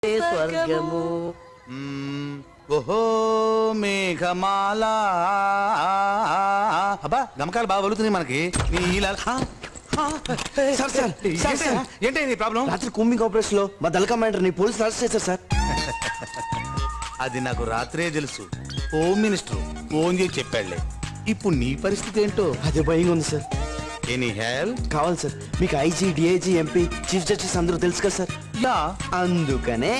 స్వర్గము. ఓహో మేఘమాల. అబ్బా గమకాలు బాగా వలుతున్నాయి మనకి. ఏంటి నీ ప్రాబ్లం? రాత్రి కూంబింగ్ ఆపరేషన్ లో మా దళ కమాండర్ ని పోలీసులు అరెస్ట్ చేశారు సార్. అది నాకు రాత్రే తెలుసు. హోమ్ మినిస్టర్ ఫోన్ చేసి చెప్పాడులే. ఇప్పుడు నీ పరిస్థితి ఏంటో అదే భయంగా ఉంది సార్. ఎనీ హెల్ప్ కావాలి సార్. మీకు IG, DIG, MP, chief justice అందరూ తెలుసు కదా సార్. యా, అందుకనే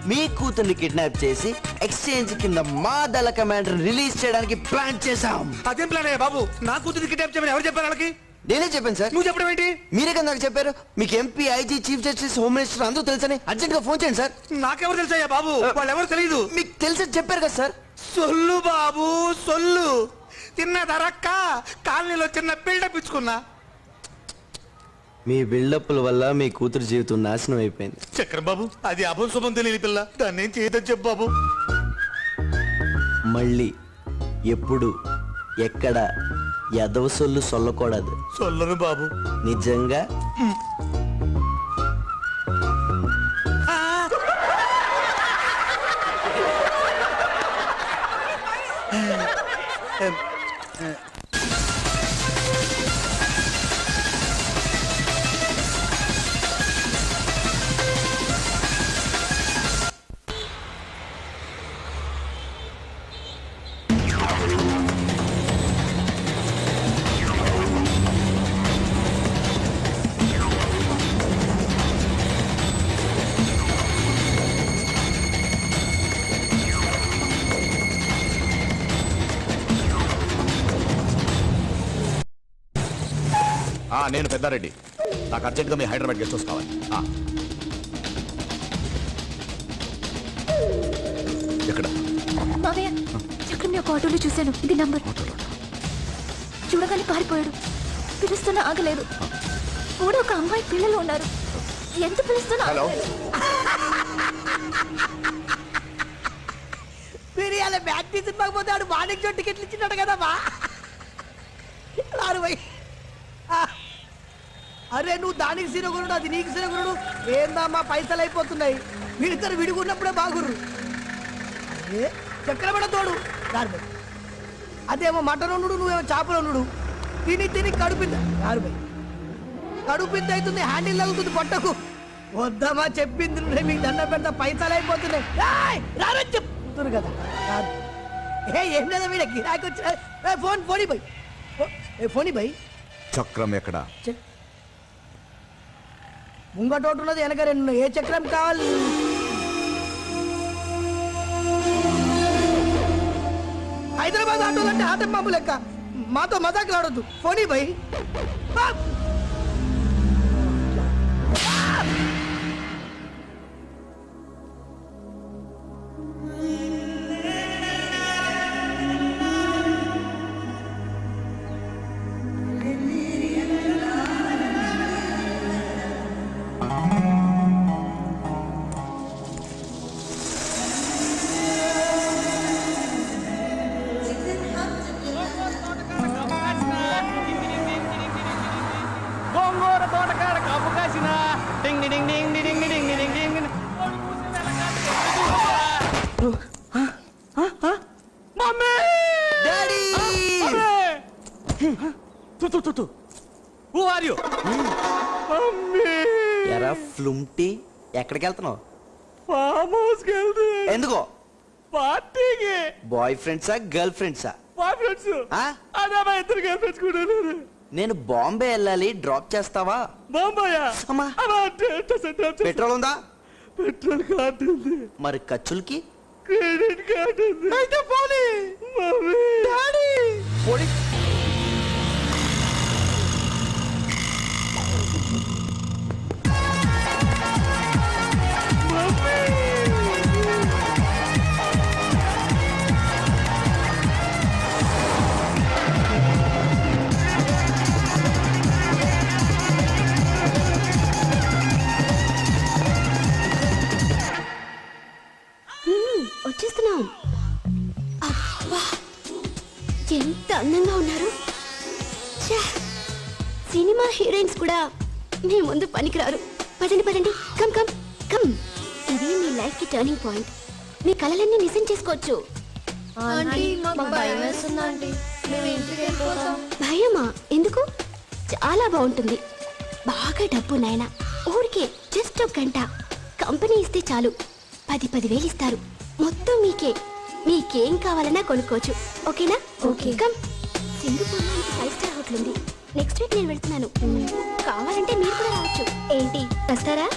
మీ కూతుర్ని కిడ్నాప్ చేసి ఎక్స్చేంజ్ కింద మా దళ కమాండర్ రిలీజ్ చేయడానికి ప్లాన్ చేశాం. అదేం ప్లాన్ అయ్యా బాబు? నా కూతురు కిడ్నాప్ చేయమని ఎవరు చెప్పారు వాళ్ళకి? నేనే చెప్పాను సార్. నువ్వు చెప్పడం ఏంటి? మీరే కదా నాకు చెప్పారు. మీకు MP, IG, chief justice, home minister అందరూ తెలుసని అర్జెంట్ గా ఫోన్ చేయండి సార్. నాకెవరు తెలుసయ్యా బాబు? వాళ్ళు ఎవరు తెలియదు. మీకు తెలిసి చెప్పారు కదా సార్. సొల్లు బాబు సొల్లు. తిన్న ధరక్క కాలనీలో చిన్న బిల్డప్ ఇచ్చుకున్నా. మీ బిల్డప్ల వల్ల మీ కూతురు జీవితం నాశనం అయిపోయింది. చక్రం బాబు, అది అభం శుభం తెలియని పిల్ల. దాన్ని ఏం చేయదని చెప్పు బాబు. మళ్ళీ ఎప్పుడు ఎక్కడ ఎదవ సొల్లు సొల్లకూడదు. సొల్లను బాబు. నిజంగా నేను పెద్దారెడ్డి. నాకు అర్జెంట్గా మీ హైదరాబాద్ గెస్ట్ హౌస్ కావాలి. ఎక్కడ? మావయ్య, చక్రం ఒక ఆటోలో చూశాను. ఇది నంబర్. చూడగానే పారిపోయాడు. పిలుస్తున్నా ఆగలేదు. కూడా ఒక అమ్మాయి పిల్లలు ఉన్నారు. ఎంత పిలుస్తున్నా హలో. మీరు ఇలా బ్యాగ్ తీసి పోతే ఆడు వాడికి టికెట్లు ఇచ్చినాడు కదా బా. అరే నువ్వు దానికి సిరగురుడు, అది నీకు సిరగురుడు. ఏందమ్మా పైసలు అయిపోతున్నాయి. వీడిద్దరు విడుకున్నప్పుడే బాగుర్రు. అదే చక్రపడ తోడు గారుబై. అదేమో మటన్ వండు, నువ్వేమో చేపలు వండు. తిని తిని కడుపింది గారుబై. కడుపింది అవుతుంది, హ్యాండిల్ అవుతుంది పొట్టకు. వద్దామా చెప్పింది నువ్వే. మీకు దండ పెడతా, పైసలు అయిపోతున్నాయి. రారని చెప్తున్నారు కదా. ఏం లేదా వీడ గిరాకి వచ్చిన phone Fani by. Fani by. చక్రం ఎక్కడ? ముంగటోటు ఉన్నది, వెనక రెండు. ఏ చక్రం కావాలి? హైదరాబాద్ ఆటోలు అంటే ఆట బాంబు లెక్క. మాతో మజాకులు ఆడొద్దు. ఫోనీ బై. ఎరా ఫ్లుమ్టీ, ఎక్కడికి వెళ్తున్నావు? ఫామ్ హౌస్ కి వెళ్తే. ఎందుకో? పార్టీకి. బాయ్ ఫ్రెండ్సా, గర్ల్ ఫ్రెండ్సా? Boyfriends. అదే మా ఇద్దరు గర్ల్ ఫ్రెండ్స్ కూడా. నేను బాంబే వెళ్ళాలి, డ్రాప్ చేస్తావా? బాంబాయా? అమ్మా. పెట్రోల్ ఉందా? పెట్రోల్ కార్డు ఉంది. మరి ఖర్చులకి? క్రెడిట్ కార్డు ఉంది. అయితే పోనీ. మమ్మీ. డాడీ. పోనీ. వచ్చేస్తున్నాం. ఎంత అందంగా ఉన్నారు. సినిమా హీరోయిన్స్ కూడా మీ ముందు పనికిరారు. పదండి పదండి, కమ్ కమ్ కమ్. ఇది మీ లైఫ్ కి టర్నింగ్ పాయింట్. మీ కలలన్నీ నిజం చేసుకోవచ్చు. భయమా? ఎందుకు? చాలా బాగుంటుంది. బాగా డబ్బు నాయన. ఊరికే జస్ట్ ఒక గంట కంపెనీ ఇస్తే చాలు 10,000 ఇస్తారు. మొత్తం మీకే. మీకేం కావాలన్నా కొనుక్కోవచ్చు. ఓకేనా? ఓకే. కమ్. సింగపూర్లో 5 స్టార్ హోటల్ ఉంది. నెక్స్ట్ వీక్ నేను వెళ్తున్నాను. కావాలంటే మీరు కూడా రావచ్చు. ఏంటి, వస్తారా?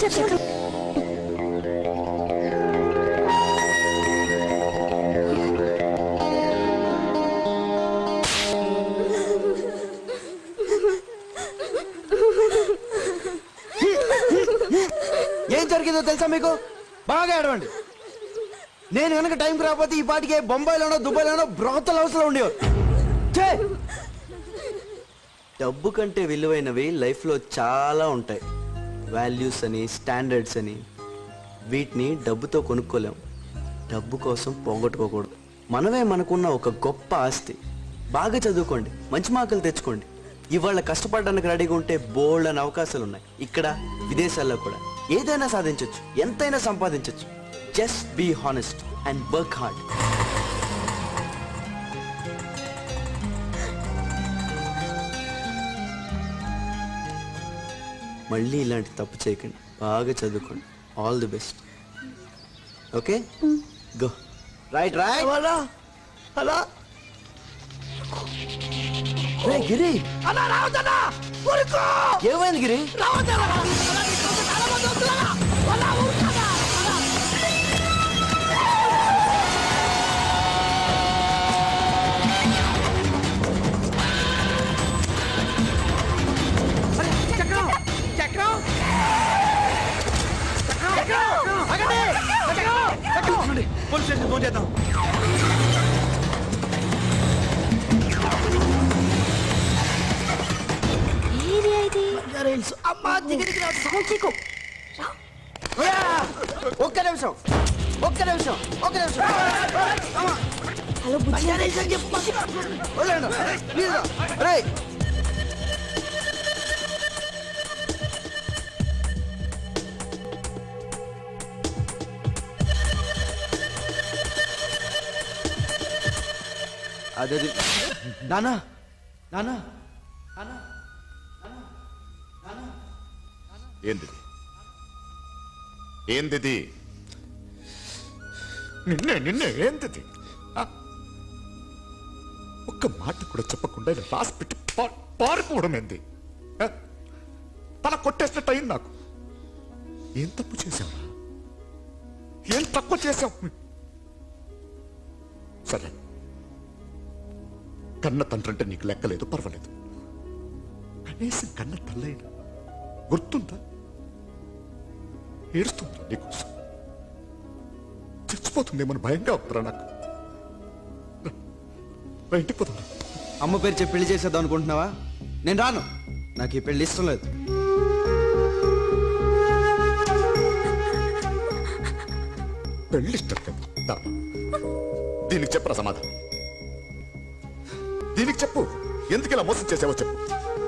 చెప్పు. ఏం జరిగిందో తెలుసా మీకు? బాగా ఏడవండి. నేను కనుక టైంకి రాకపోతే ఈ పాటికి బొంబాయిలోనో దుబాయ్లోనో బ్రోతల్ హౌస్ లో ఉండేవారు. డబ్బు కంటే విలువైనవి లైఫ్లో చాలా ఉంటాయి. వాల్యూస్ అని, స్టాండర్డ్స్ అని. వీటిని డబ్బుతో కొనుక్కోలేం. డబ్బు కోసం పోగొట్టుకోకూడదు. మనమే మనకున్న ఒక గొప్ప ఆస్తి. బాగా చదువుకోండి, మంచి మార్కులు తెచ్చుకోండి. ఇవాళ కష్టపడడానికి రెడీగా ఉంటే బోల్డ్ అని అవకాశాలు ఉన్నాయి. ఇక్కడ, విదేశాల్లో కూడా. ఏదైనా సాధించవచ్చు, ఎంతైనా సంపాదించవచ్చు. Just be honest and work hard. మళ్ళీ ఇలాంటి తప్పు చేయకండి. బాగా చదువుకోండి. All the best. Okay, go. Right right. Hello hello రే గిరి, అన్నా రావద్దన్నా, ఊరుకో. ఏమైంది గిరి? రావద్దన్నా, అన్నా నీకోసం చాలా మంది వస్తున్నారా? అన్నా ఊరుకోరా, అన్నా. చక్రం చక్రం చక్రం ఆగండి. చక్రం పోలీస్ స్టేషన్ ఫోన్ చేద్దాం. ఏరియా ఇది? అమ్మా దిగడికి రా. సౌండ్ చేయకు. ఒక్క నిమిషం, ఒక్క నిమిషం, ఒక్క నిమిషం. హలో బుజ్జి. వదలండి. ప్లీజ్ రా. రేయ్, అదే నానా నానా నానా. ఏందిది ఏందిది? నిన్నే ఏందిది? ఆ? ఒక్క మాట కూడా చెప్పకుండా ఇలా రాసి పెట్టి పారిపోవడం ఏంది? ఆ? తల కొట్టేసినట్టు అయింది నాకు. ఏం తప్పు చేశావు? ఏం తక్కువ చేశావు? సరే, కన్న తండ్రి అంటే నీకు లెక్కలేదు, పర్వాలేదు. కనీసం కన్న తల్లైనా గుర్తుందా? ఏడుస్తుందా నీకోసం? చచ్చిపోతుందేమని భయంగా ఉందిరా నాకు. ఇంటికి పోతున్నా. అమ్మ పేరు చెప్పి పెళ్లి చేసేద్దాం అనుకుంటున్నావా? నేను రాను. నాకు ఈ పెళ్లి ఇష్టం లేదు. పెళ్లి ఇష్టం కదా? దీనికి చెప్పరా సమాధానం? దీనికి చెప్పు. ఎందుకు ఇలా మోసం చేసావో చెప్పు.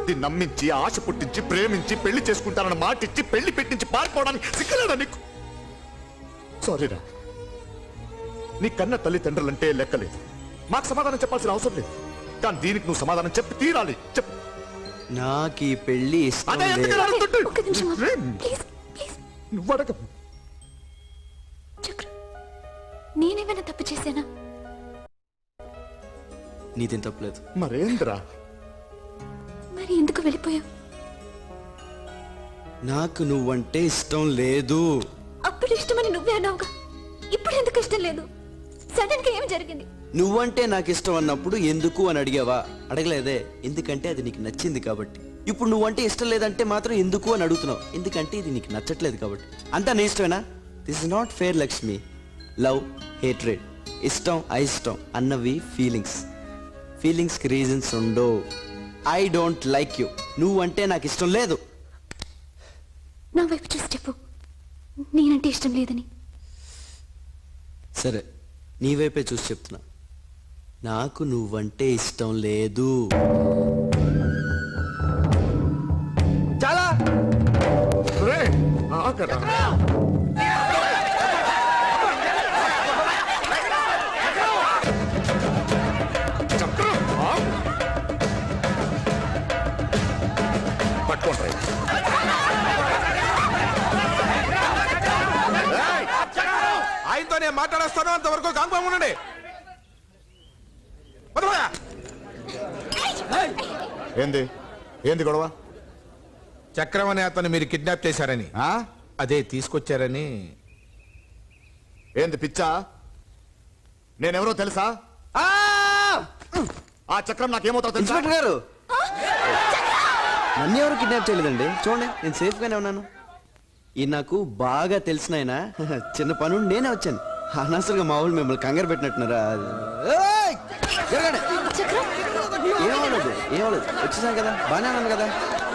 దీన్ని నమ్మించి, ఆశ పుట్టించి, ప్రేమించి, పెళ్లి చేసుకుంటానని మాటిచ్చి, పెళ్లి పెట్టించి పారిపోవడానికి సిగ్గలేడా నీకు? సారీరా, నీ కన్న తల్లిదండ్రులంటే లెక్కలేదు. మాకు సమాధానం చెప్పాల్సిన అవసరం లేదు. కానీ దీనికి నువ్వు సమాధానం చెప్పి తీరాలి. చెప్పు. నాకు ఈ పెళ్లి ఇష్టం అదే ఎందుకు లేదు. అడుగుతుంటే? ఒక్క నిమిషం ప్లీజ్ ప్లీజ్. నువ్వు అడగవు. చక్ర, నేనేమైనా తప్పు చేశానా? నీదేం తప్పలేదు. మరేంద్రా? మరి ఎందుకు వెళ్ళిపోయావు? నాకు నువ్వంటే ఇష్టం లేదు. అప్పుడు ఇష్టమని నువ్వే అన్నావుగా. ఇప్పుడు ఎందుకు ఇష్టం లేదు? సడన్ గా ఏం జరిగింది? నువ్వంటే నాకు ఇష్టం అన్నప్పుడు ఎందుకు అని అడిగావా? అడగలేదే. ఎందుకంటే అది నీకు నచ్చింది కాబట్టి. ఇప్పుడు నువ్వంటే ఇష్టం లేదంటే మాత్రం ఎందుకు అని అడుగుతున్నావు. ఎందుకంటే ఇది నీకు నచ్చట్లేదు కాబట్టి. అంతా నీ ఇష్టమేనా? This is not fair Lakshmi. Love, hatred, ఇష్టం అయిష్టం అన్నవి ఫీలింగ్స్. ఫీలింగ్స్ కి రీజన్స్ ఉండవు. I don't like you. నువ్వంటే నాకు ఇష్టం లేదు. నా వైపు చూసి చెప్పు, నేనంటే ఇష్టం లేదని. సరే, నీ వైపే చూసి చెప్తున్నా. నాకు నువ్వంటే ఇష్టం లేదు. చాలా రే, ఆగరా. ఎక్కడ చక్రం ఆ? పట్టుకోండి రైట్. ఏయ్! ఆయనతో నేను మాట్లాడేస్తాను, అంతవరకు కాంపం ఉండండి. పదవయ్యా. ఏంది ఏంది గొడవ చక్రం అనే అతను మీరు కిడ్నాప్ చేశారని, ఆ? అదే తీసుకొచ్చారని. ఏంది పిచ్చా నేనెవరో తెలుసా ఆ చక్రం నాకేమవుతా తెలుసా ఇన్స్పెక్టర్ గారు, నన్ను ఎవరు కిడ్నాప్ చేయలేదండి. చూడండి, నేను సేఫ్ గానే ఉన్నాను. ఈ నాకు బాగా తెలిసిన ఆయన చిన్న పని నేనే వచ్చాను. అనవసరంగా మా వాళ్ళు మిమ్మల్ని కంగారు పెట్టినట్టున్నారా? ఏయ్! జరగండి. ఏమవలేదు, ఏమవలేదు. వచ్చేసాను కదా, బాగానే ఉన్నాను కదా,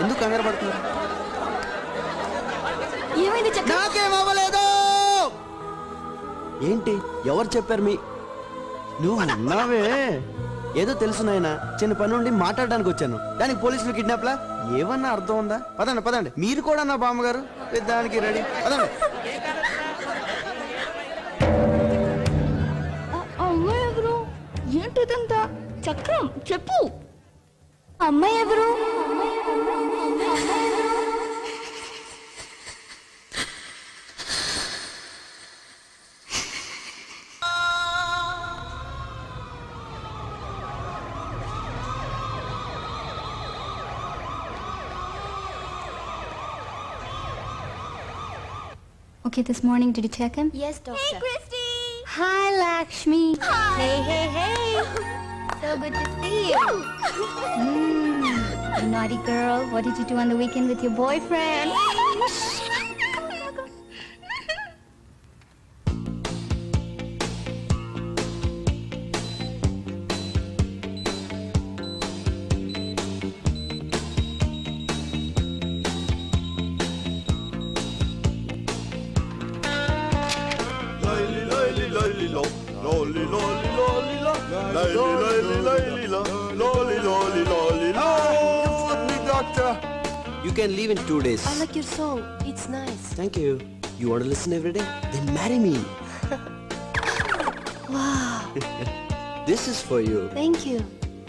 ఎందుకు కంగారు పడుతున్నారు? ఏమైంది చక్రం? నాకేమవ్వలేదు. ఏంటి, ఎవరు చెప్పారు నువ్వు ఉన్నావే? ఏదో తెలుసు నాయన, చిన్న పని నుండి మాట్లాడడానికి వచ్చాను, దానికి పోలీసులు కిడ్నాప్లా? ఏమన్నా అర్థం ఉందా? పదండి పదండి, మీరు కూడా నా బామ్మగారు దానికి రెడీ, పదండి. అమ్మాయి ఎవరు? ఏంటిదంతా? చక్రం చెప్పు. అమ్మాయి ఎవరు? Okay, this morning, did you check him? Yes, doctor. Hey, Christy. Hi, Lakshmi. Hi. Hey. So good to see you. You naughty girl. What did you do on the weekend with your boyfriend? You can leave in 2 days. I like your song. It's nice. Thank you. You want to listen every day? Then marry me. Wow. This is for you. Thank you.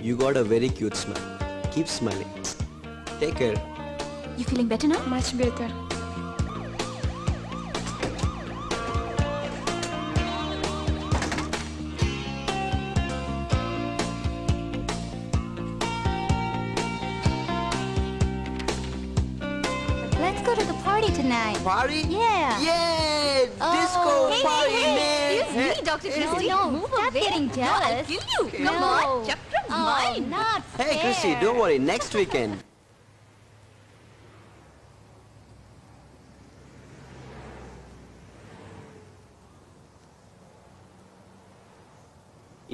You got a very cute smile. Keep smiling. Take care. You feeling better now? Much better. Let's go to the party tonight. Party? Yeah. Yeah! Disco party, man! It's me, Dr. Christy. No, Move stop away. getting jealous. I'll kill you. Come No. on. Chakram's mine. Not Hey, fair. Christy, don't worry. Next weekend.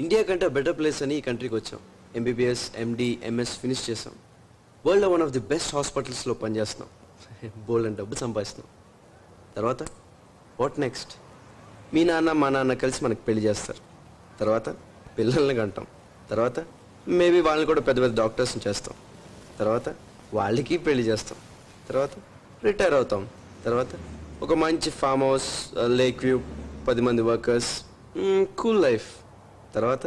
India కంటే better place అని ఈ కంట్రీకి వచ్చాం. MBBS, ఎండి, MS finish చేసాం. వరల్డ్లో one of the best హాస్పిటల్స్లో పనిచేస్తున్నాం. బోల్డ్ అని డబ్బు సంపాదిస్తున్నాం. తర్వాత వాట్ నెక్స్ట్? మీ నాన్న మా నాన్న కలిసి మనకి పెళ్లి చేస్తారు. తర్వాత పిల్లల్ని కంటాం. తర్వాత మేబీ వాళ్ళని కూడా పెద్ద పెద్ద డాక్టర్స్ని చేస్తాం. తర్వాత వాళ్ళకి పెళ్లి చేస్తాం. తర్వాత రిటైర్ అవుతాం. తర్వాత ఒక మంచి ఫామ్ హౌస్, లేక్ వ్యూ, 10 మంది వర్కర్స్, కూల్ లైఫ్. తర్వాత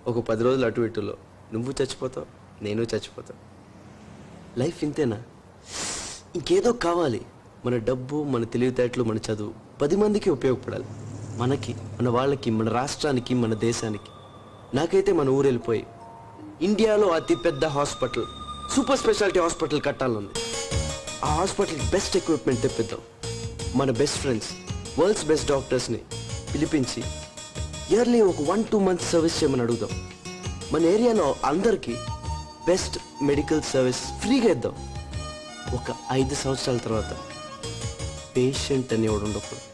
ఒక 10 రోజులు అటు ఇటులో నువ్వు చచ్చిపోతావు, నేను చచ్చిపోతావు. లైఫ్ ఇంతేనా? ఇంకేదో కావాలి. మన డబ్బు, మన తెలివితేటలు, మన చదువు 10 మందికి ఉపయోగపడాలి. మనకి, మన వాళ్ళకి, మన రాష్ట్రానికి, మన దేశానికి. నాకైతే మన ఊరు వెళ్ళిపోయి ఇండియాలో అతిపెద్ద హాస్పిటల్, సూపర్ స్పెషాలిటీ హాస్పిటల్ కట్టాలనుంది. ఆ హాస్పిటల్కి బెస్ట్ ఎక్విప్మెంట్ తెప్పిద్దాం. మన బెస్ట్ ఫ్రెండ్స్, వరల్డ్స్ బెస్ట్ డాక్టర్స్ని పిలిపించి ఇయర్లీ ఒక 1-2 మంత్స్ సర్వీస్ చేయమని అడుగుదాం. మన ఏరియాలో అందరికీ బెస్ట్ మెడికల్ సర్వీస్ ఫ్రీగా ఇద్దాం. ఒక 5 సంవత్సరాల తర్వాత పేషెంట్ అనేవాడు ఉండకూడదు.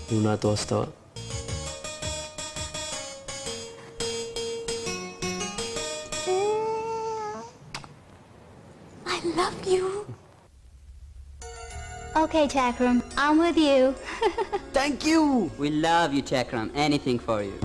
నువ్వు నాతో వస్తావా? I love you. Okay, Chakram, I'm with you. Thank you. We love you, Chakram. Anything for you.